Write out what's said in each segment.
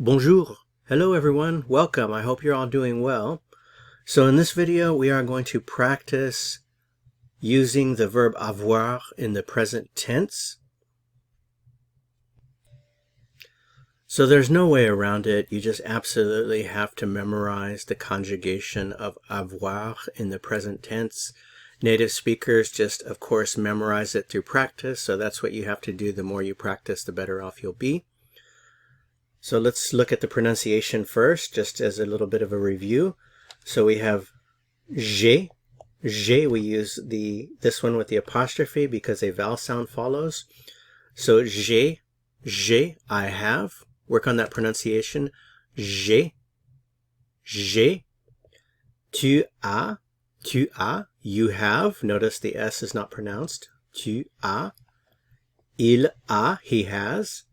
Bonjour. Hello everyone. Welcome. I hope you're all doing well. So in this video we are going to practice using the verb avoir in the present tense. So there's no way around it. You just absolutely have to memorize the conjugation of avoir in the present tense. Native speakers just, of course, memorize it through practice. So that's what you have to do. The more you practice, the better off you'll be. So let's look at the pronunciation first, just as a little bit of a review. So we have j'ai. J'ai, we use this one with the apostrophe because a vowel sound follows. So j'ai, I have. Work on that pronunciation. J'ai. Tu as, you have. Notice the S is not pronounced. Tu as. Il a, he has.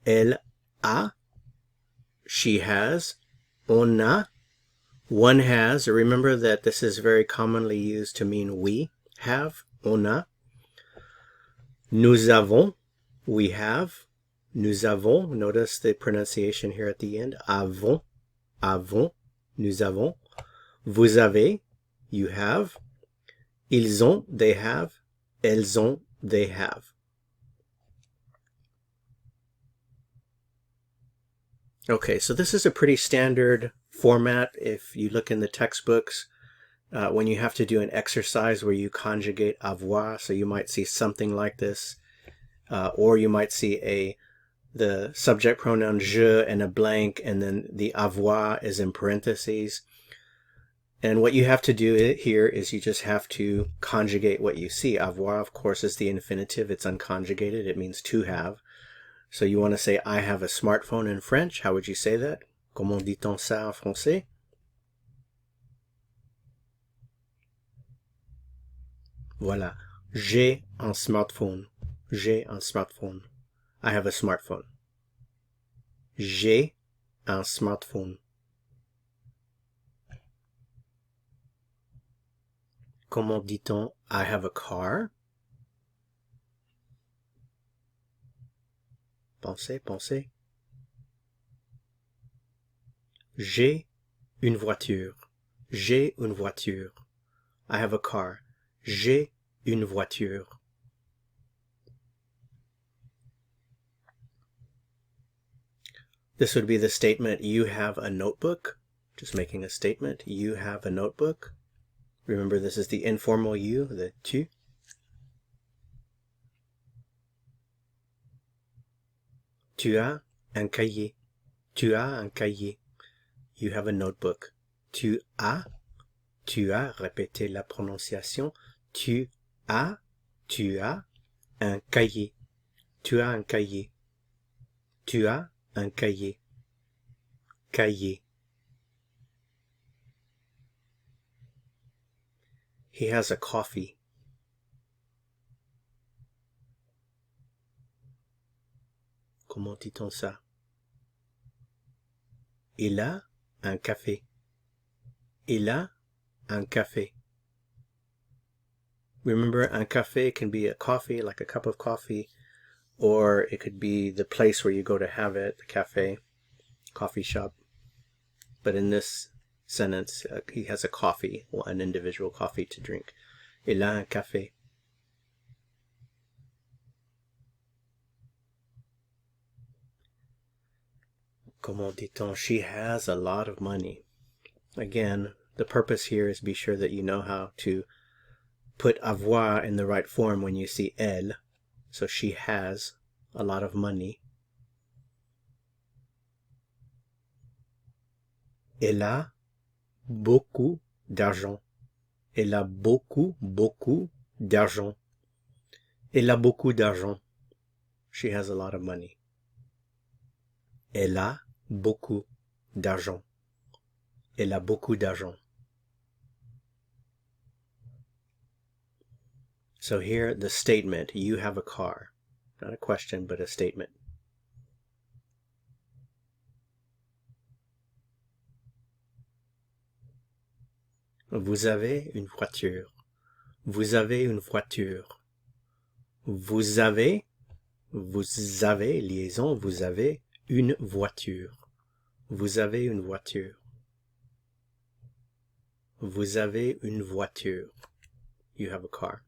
Elle a, she has. On a, one has. Remember that this is very commonly used to mean we have. On a. Nous avons, we have. Nous avons, notice the pronunciation here at the end. Avons, nous avons. Vous avez, you have. Ils ont, they have. Elles ont, they have. Okay, so this is a pretty standard format if you look in the textbooks when you have to do an exercise where you conjugate avoir. So you might see something like this, or you might see the subject pronoun je and a blank, and then the avoir is in parentheses. And what you have to do here is you just have to conjugate what you see. Avoir, of course, is the infinitive. It's unconjugated. It means to have. So you want to say, I have a smartphone in French. How would you say that? Comment dit-on ça en français? Voilà. J'ai un smartphone. J'ai un smartphone. I have a smartphone. J'ai un smartphone. Comment dit-on I have a car? Pensez. J'ai une voiture. J'ai une voiture. I have a car. J'ai une voiture. This would be the statement, you have a notebook. Just making a statement, you have a notebook. Remember, this is the informal you, the tu. Tu as un cahier. Tu as un cahier. You have a notebook. Tu as, répétez la prononciation. Tu as un cahier. Tu as un cahier. Tu as un cahier. Cahier. He has a coffee. Comment dit-on ça? Il a un café. Il a un café. Remember, un café can be a coffee, like a cup of coffee, or it could be the place where you go to have it, the cafe, coffee shop. But in this sentence, he has a coffee, an individual coffee to drink. Il a un café. Comment dit-on? She has a lot of money. Again, the purpose here is be sure that you know how to put avoir in the right form when you see elle. So she has a lot of money. Elle a beaucoup d'argent. Elle a beaucoup d'argent. Elle a beaucoup d'argent. She has a lot of money. Elle a beaucoup d'argent. Elle a beaucoup d'argent. So here, the statement, you have a car. Not a question, but a statement. Vous avez une voiture. Vous avez une voiture. Vous avez, liaison, vous avez une voiture. Vous avez une voiture. Vous avez une voiture. You have a car.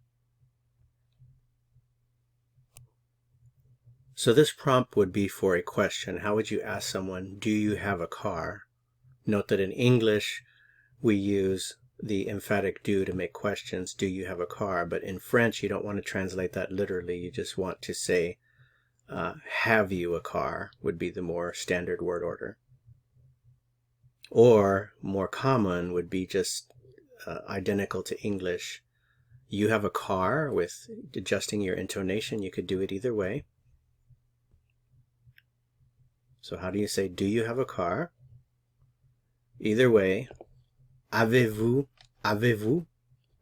So this prompt would be for a question. How would you ask someone, do you have a car? Note that in English, we use the emphatic do to make questions. Do you have a car? But in French, you don't want to translate that literally. You just want to say, have you a car would be the more standard word order. Or more common would be just identical to English. You have a car, with adjusting your intonation. You could do it either way. So how do you say, do you have a car? Either way, avez-vous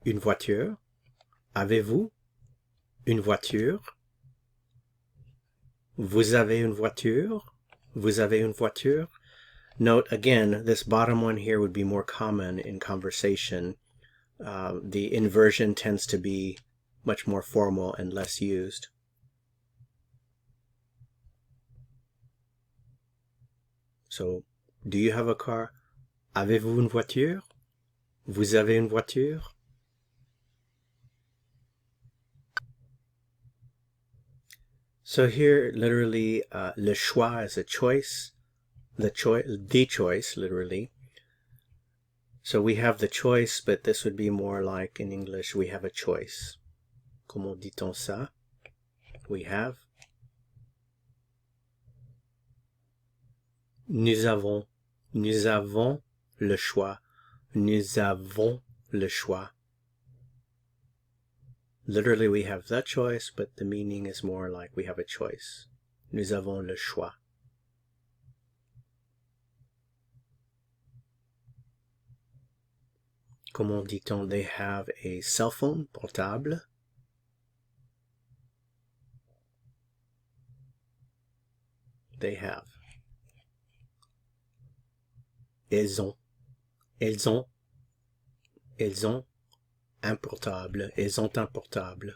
une voiture? Avez-vous une voiture? Vous avez une voiture? Vous avez une voiture? Note again, this bottom one here would be more common in conversation. The inversion tends to be much more formal and less used. So, do you have a car? Avez-vous une voiture? Vous avez une voiture? So here, literally, le choix is a choice. The choice, literally. So we have the choice, but this would be more like in English, we have a choice. Comment dit-on ça? We have. Nous avons le choix. Nous avons le choix. Literally, we have the choice, but the meaning is more like we have a choice. Nous avons le choix. Comment dit-on? They have a cell phone portable. They have. Elles ont un portable. Elles ont un portable.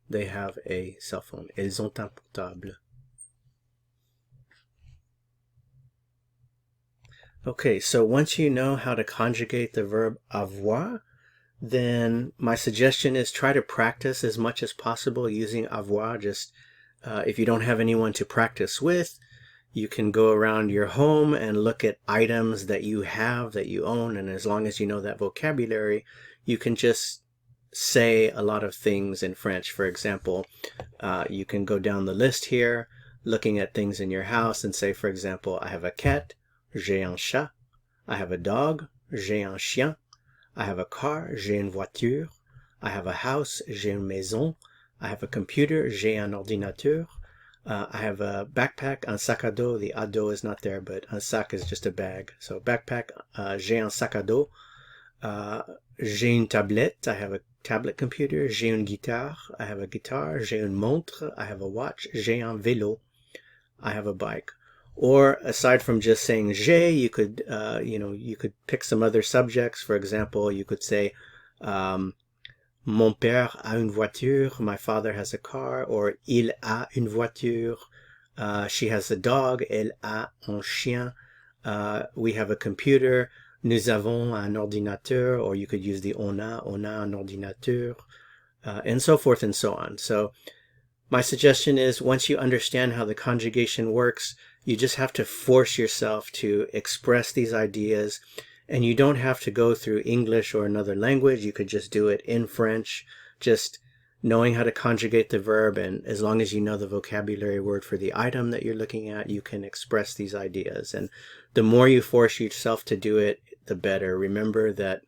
They have a cell phone. Elles ont un portable. Okay, so once you know how to conjugate the verb avoir, then my suggestion is try to practice as much as possible using avoir. Just if you don't have anyone to practice with, you can go around your home and look at items that you have, that you own, and as long as you know that vocabulary, you can just say a lot of things in French. For example, you can go down the list here, looking at things in your house and say, for example, I have a cat, j'ai un chat. I have a dog, j'ai un chien. I have a car, j'ai une voiture. I have a house, j'ai une maison. I have a computer, j'ai un ordinateur. I have a backpack, un sac à dos. The à dos is not there, but un sac is just a bag. So backpack, j'ai un sac à dos. J'ai une tablette. I have a tablet computer. J'ai une guitare. I have a guitar. J'ai une montre. I have a watch. J'ai un vélo. I have a bike. Or aside from just saying j'ai, you could, you could pick some other subjects. For example, you could say, mon père a une voiture. My father has a car. Or il a une voiture. She has a dog. Elle a un chien. We have a computer. Nous avons un ordinateur. Or you could use the on a un ordinateur. And so forth and so on. So my suggestion is once you understand how the conjugation works, you just have to force yourself to express these ideas. And you don't have to go through English or another language. You could just do it in French, just knowing how to conjugate the verb. And as long as you know the vocabulary word for the item that you're looking at, you can express these ideas. And the more you force yourself to do it, the better. Remember that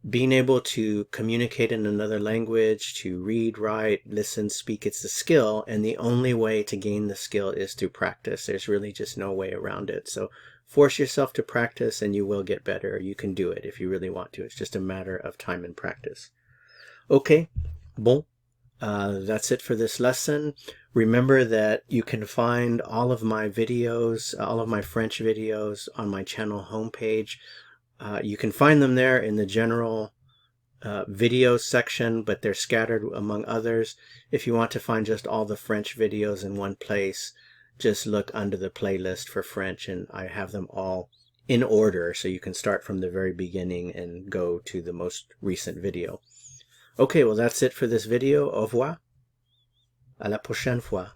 being able to communicate in another language, to read, write, listen, speak, it's a skill. And the only way to gain the skill is through practice. There's really just no way around it. So force yourself to practice and you will get better. You can do it if you really want to. It's just a matter of time and practice. Okay, bon. That's it for this lesson. Remember that you can find all of my videos, all of my French videos on my channel homepage. You can find them there in the general video section, but they're scattered among others. If you want to find just all the French videos in one place, just look under the playlist for French, and I have them all in order, so you can start from the very beginning and go to the most recent video. Okay, well that's it for this video. Au revoir. À la prochaine fois.